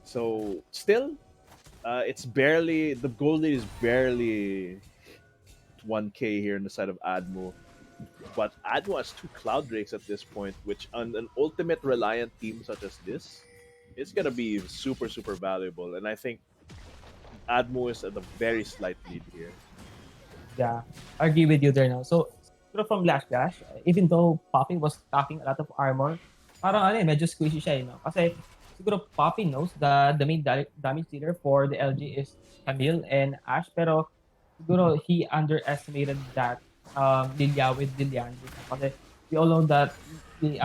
So, still, the gold lead is barely 1k here on the side of ADMU. But ADMU has 2 Cloud Drakes at this point, which on an ultimate reliant team such as this, it's gonna be super, super valuable. And I think ADMU is at a very slight lead here. Yeah, I agree with you there now. So, siguro from Last Dash, even though Poppy was stacking a lot of armor, parang ano medyo squishy siya, Kasi siguro Poppy knows the main damage dealer for the LG is Camille and Ash, pero siguro he underestimated that Lilia with Liliandry. Kasi we all know that the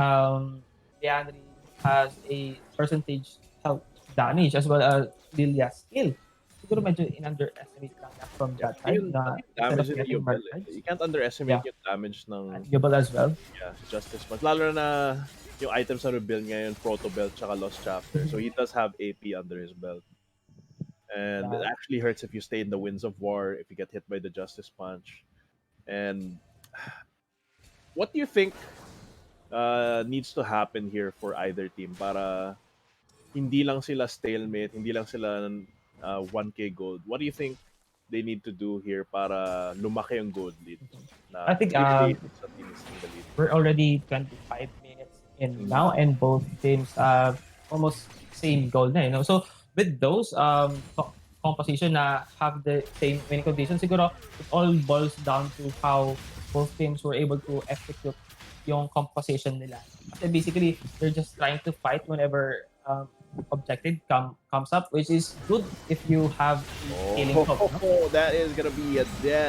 Liandry has a percentage health damage as well as Lilia's skill. Siguro medyo in-underestimate lang niya from Yeah, that time na pati yung instead of damage ni getting Yobel, mark cards, you can't underestimate yeah, yung damage ng at Yobel as well. yeah, Justice Punch. Lalo na yung items na rebuild ngayon, Proto Belt tsaka Lost Chapter. So he does have AP under his belt. And it Yeah. actually hurts if you stay in the Winds of War, if you get hit by the Justice Punch. And what do you think needs to happen here for either team para hindi lang sila stalemate, hindi lang sila 1K gold? What do you think they need to do here para lumaki yung gold lead? Na I think clearly sa team is in the lead. we're already 25 minutes in Mm. now, and both teams have almost same goal na, So with those composition na have the same winning condition, siguro it all boils down to how both teams were able to execute yung composition nila. Kasi basically, they're just trying to fight whenever objective comes up, which is good if you have a scaling top, no? Oh, that is gonna be a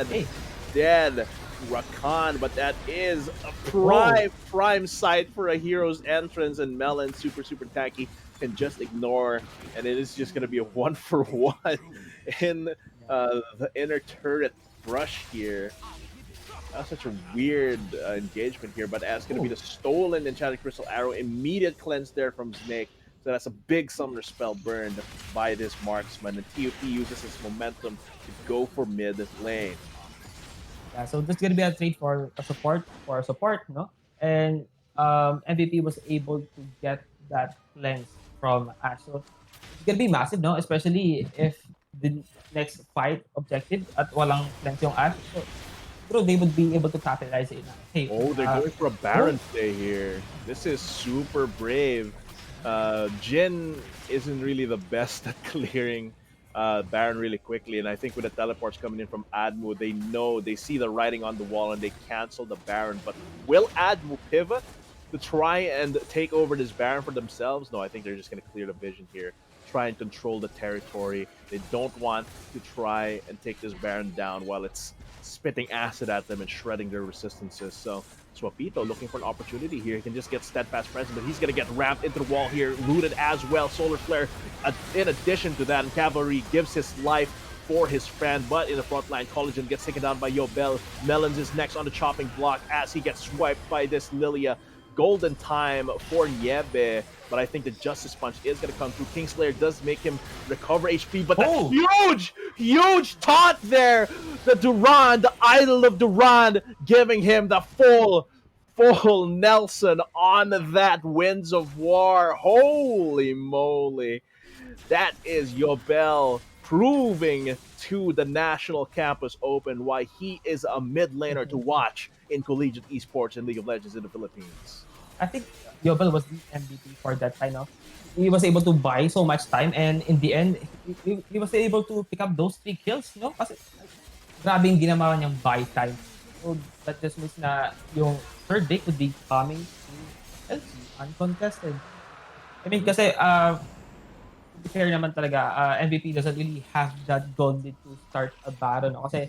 Hey, dead Rakan, but that is a oh, prime site for a hero's entrance, and Melon super tanky can just ignore, and it is just gonna be a 1-for-1 in the inner turret brush here. That's such a weird engagement here, but that's going to be the stolen Enchanted Crystal Arrow. Immediate cleanse there from Snake. So that's a big Summoner spell burned by this marksman. And TUP uses his momentum to go for mid lane. yeah, so this is gonna be a trade for a support, no? And MVP was able to get that cleanse from Ash. So it's gonna be massive, no? Especially if the next fight objective at walang cleanse yung Ash. So siguro they would be able to capitalize it na, hey, Oh, they're going for a Baron play here. This is super brave. Jin isn't really the best at clearing Baron really quickly, and I think with the teleports coming in from ADMU, they see the writing on the wall, and they cancel the Baron. But will ADMU pivot to try and take over this Baron for themselves? No, I think they're just going to clear the vision here, try and control the territory. They don't want to try and take this Baron down while it's spitting acid at them and shredding their resistances. So Swapito looking for an opportunity here. He can just get steadfast presence, but he's going to get ramped into the wall here, looted as well. Solar Flare, in addition to that, and Cavalry gives his life for his friend, but in the front line, Collagen gets taken down by Yobel. Melons is next on the chopping block as he gets swiped by this Lilia. Golden time for Niebe, but I think the Justice Punch is going to come through. Kingslayer does make him recover HP, but that huge taunt there! The Durand, the idol of Durand, giving him the full Nelson on that Winds of War. Holy moly. That is Yobel proving to the National Campus Open why he is a mid laner to watch in collegiate esports and League of Legends in the Philippines. I think Yobel was the MVP for that kind of. He was able to buy so much time, and in the end, he was able to pick up those 3 kills, no? Kasi grabe yung ginawa niyang buy time. So that just means na yung third day could be coming to LG uncontested. I mean, kasi to be fair naman talaga, MVP doesn't really have that goal lead to start a Baron. Kasi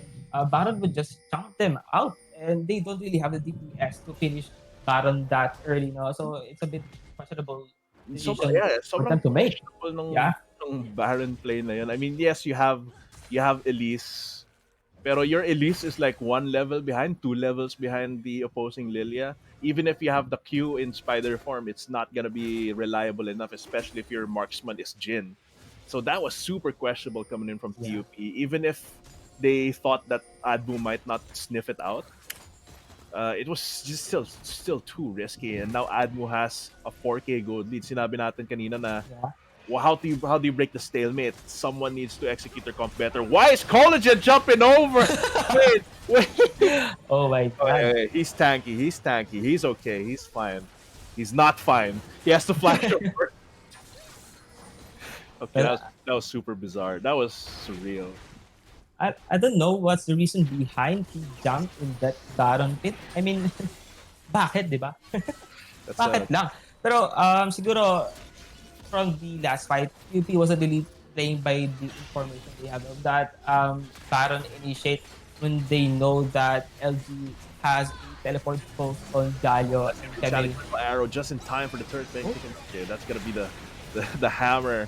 Baron would just chunk them out, and they don't really have the DPS to finish Baron that early, no? So it's a bit questionable decision for them Sobrang to make. questionable Yeah. nung Baron play na yun. I mean, yes, you have Elise, pero your Elise is like 1 level behind, 2 levels behind the opposing Lilia. Even if you have the Q in spider form, it's not gonna be reliable enough, especially if your marksman is Jin. So that was super questionable coming in from Yeah. TUP. Even if they thought that Adbu might not sniff it out, it was just still too risky. And now Admu has a 4K gold lead. Sinabi natin kanina na well, how do you break the stalemate? Someone needs to execute their comp better. Why is Collagen jumping over? wait. Oh my god. Hey, he's tanky. He's okay. He's fine. He's not fine. He has to flash over. Okay, that was super bizarre. That was surreal. I don't know what's the reason behind he jumped in that Baron pit. I mean, bakit, di ba? That's Bakit lang? Pero siguro from the last fight, UP wasn't really playing by the information they have of that Baron initiate when they know that LG has a teleport post on Galio that's and gonna be can Charlie they Critical Arrow just in time for the turret being oh taken. Okay, that's gonna be the hammer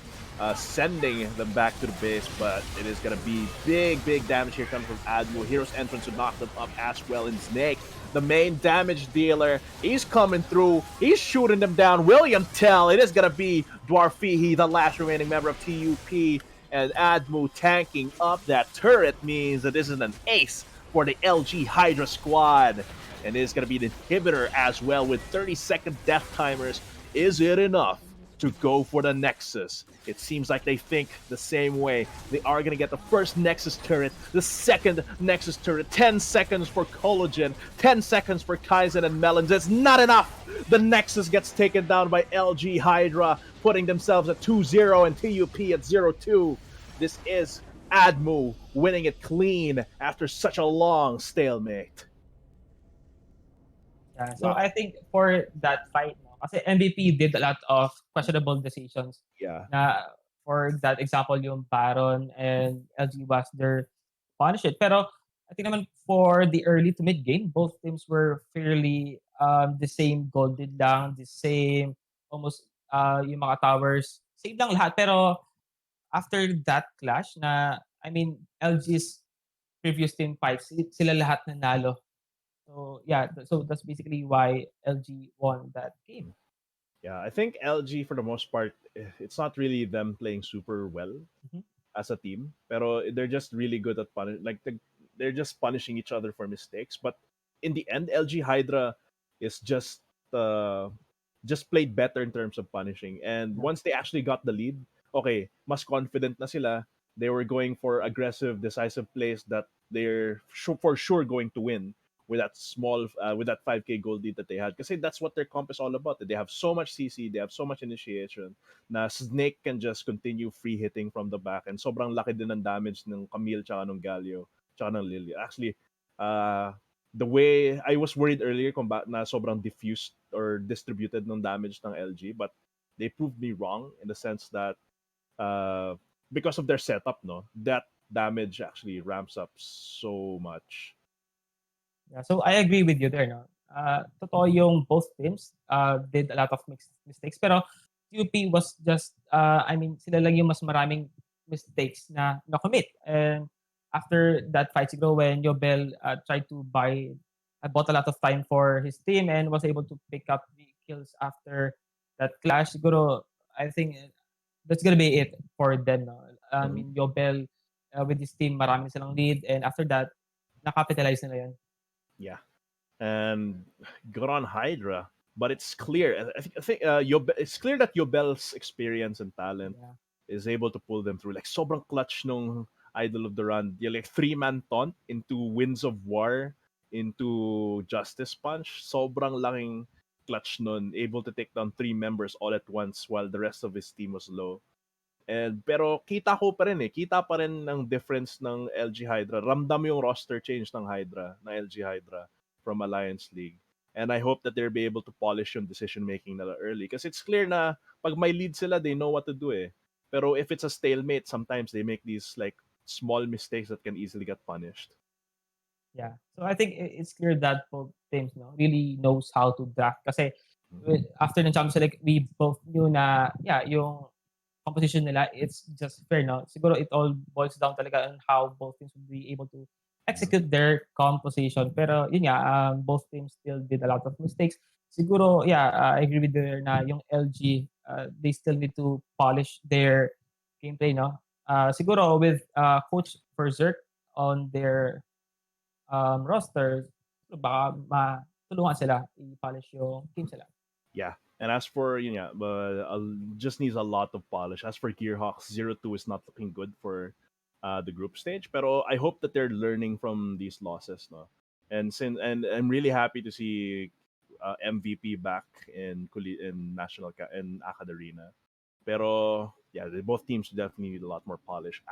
sending them back to the base, but it is gonna be big damage here coming from ADMU. Hero's entrance to knock them up as well. And Snake, the main damage dealer, he's coming through. He's shooting them down. William Tell, it is gonna be Dwarfihi, the last remaining member of TUP, and ADMU tanking up that turret means that this is an ace for the LG Hydra squad. And it is going to be an inhibitor as well with 30-second death timers. Is it enough to go for the Nexus? It seems like they think the same way. They are going to get the first Nexus turret, the second Nexus turret, 10 seconds for Collagen, 10 seconds for Kaizen and Melons. It's not enough. The Nexus gets taken down by LG Hydra, putting themselves at 2-0 and TUP at 0-2. This is ADMU winning it clean after such a long stalemate. yeah. So Wow. I think for that fight, no, kasi MVP did a lot of questionable decisions. Yeah. Na for that example, yung Baron and LG was their punish it. Pero I think naman for the early to mid game, both teams were fairly the same goal did lang, the same almost yung mga towers, same lang lahat. Pero after that clash na I mean LG's previous team fights, sila lahat nanalo. So yeah, so that's basically why LG won that game. Yeah, I think LG for the most part, it's not really them playing super well Mhm. as a team, pero they're just really good at they're just punishing each other for mistakes. But in the end, LG Hydra is uh, just played better in terms of punishing. And Yeah. once they actually got the lead, okay, mas confident na sila. They were going for aggressive, decisive plays that for sure going to win with that with that 5k gold lead that they had. Because that's what their comp is all about. They have so much CC, they have so much initiation, na Snake can just continue free hitting from the back, and sobrang laki din ng damage ng Camille tsaka ng Galio tsaka ng Lily. Actually, uh, the way I was worried earlier kung na sobrang diffused or distributed ng damage ng LG, but they proved me wrong in the sense that uh, because of their setup, no, that damage actually ramps up so much. Yeah, so I agree with you there, no? Totoo yung both teams did a lot of mixed mistakes. Pero UP was just, I mean, sila lang yung mas maraming mistakes na na-commit. And after that fight, siguro when Yobel tried to bought a lot of time for his team and was able to pick up the kills after that clash, siguro, I think that's gonna be it for them. No? I Mhm. mean, Yobel with his team, marami silang lead. And after that, nakapitalize nila yun. Yeah, and good on Hydra. But it's clear. I think it's clear that Yobel's experience and talent Yeah. is able to pull them through. Like sobrang clutch nung Idol of the Run. Yeah, like 3-man taunt into Winds of War into Justice Punch. Sobrang laking clutch nun. Able to take down 3 members all at once while the rest of his team was low. And pero kita ko pa rin kita pa rin ng difference ng LG Hydra. Ramdam yung roster change ng LG Hydra from Alliance League. And I hope that they'll be able to polish yung decision making nila early. Because it's clear na pag may lead sila, they know what to do eh. Pero if it's a stalemate, sometimes they make these like small mistakes that can easily get punished. Yeah. So I think it's clear that both teams no really knows how to draft kasi after ng Champions League we both knew na yeah yung composition nila it's just fair no. Siguro it all boils down talaga on how both teams will be able to Mhm. execute their composition. Pero yun nga both teams still did a lot of mistakes. Siguro yeah, I agree with you na yung LG they still need to polish their gameplay no. Siguro with coach Berserk on their roster, baka matulungan sila i-polish yung team sila. Yeah. And as for but just needs a lot of polish. As for Gearhawks, 0-2 is not looking good for the group stage. Pero I hope that they're learning from these losses, no. And I'm really happy to see MVP back in AcadArena. Pero yeah, both teams definitely need a lot more polish.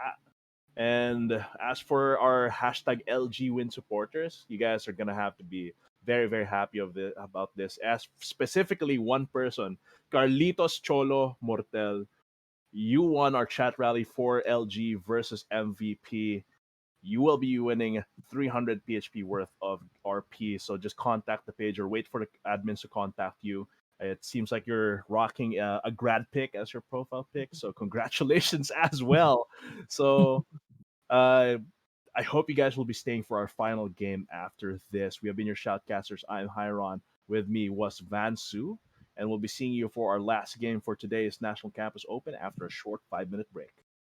And as for our hashtag LG Win supporters, you guys are gonna have to be very, very happy about this. As specifically one person, Carlitos Cholo Mortel, you won our chat rally for LG versus MVP. You will be winning 300 PHP worth of RP. So just contact the page or wait for the admins to contact you. It seems like you're rocking a grad pick as your profile pick. So congratulations as well. So uh, I hope you guys will be staying for our final game after this. We have been your shoutcasters. I'm Hyron. With me was Van Su. And we'll be seeing you for our last game for today's National Campus Open after a short 5-minute break.